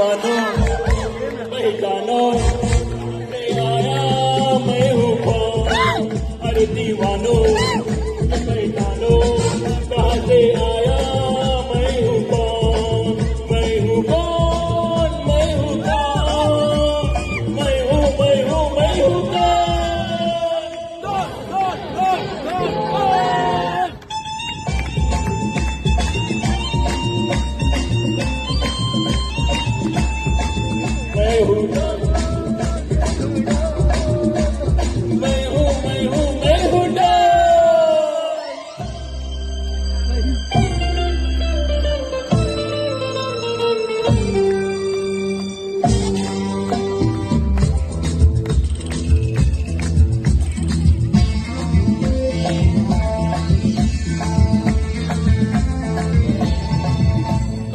दीवानों पहचानो मैं आया मैं हूँ कौन। अरे दीवानों पहचानो कहाँ से आया मैं हूँ कौन। मैं हूँ कौन मैं हूँ कौन मैं हूँ मैं हूँ मैं हूँ मैं हूँ मैं हूँ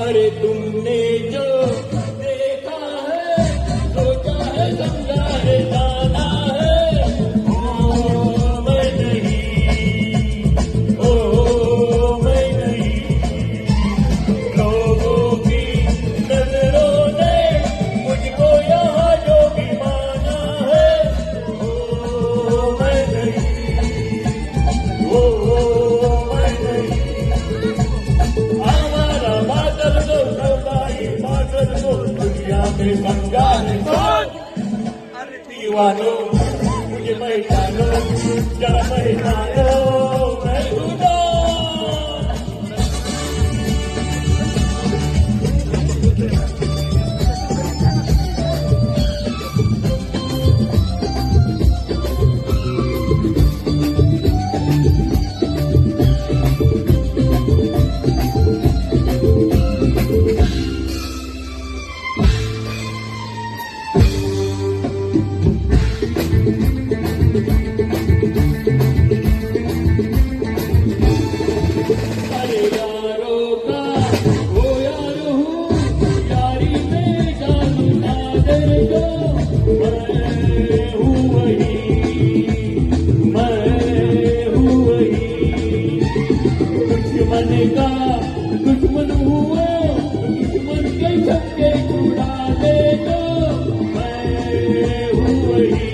अरे तुमने जो देखा है सोचा है समझा है जाना है मैं नहीं मैं नहीं। लोगों की नजरों ने मुझको यहाँ जो भी माना है मैं नहीं मैं नहीं। हमारा बादल को सौदाई बादल को दुनिया में समझा है कौन। अरे दीवानो मुझे पहचानो जरा पहचानो मैं हूँ अरे यारों का वो यार हूँ यारी में जादू ना दे दो मैं हूँ वही दुश्मन का दुश्मन हुआ दुश्मन के छक्के छुड़ा दे दो मैं हूँ वही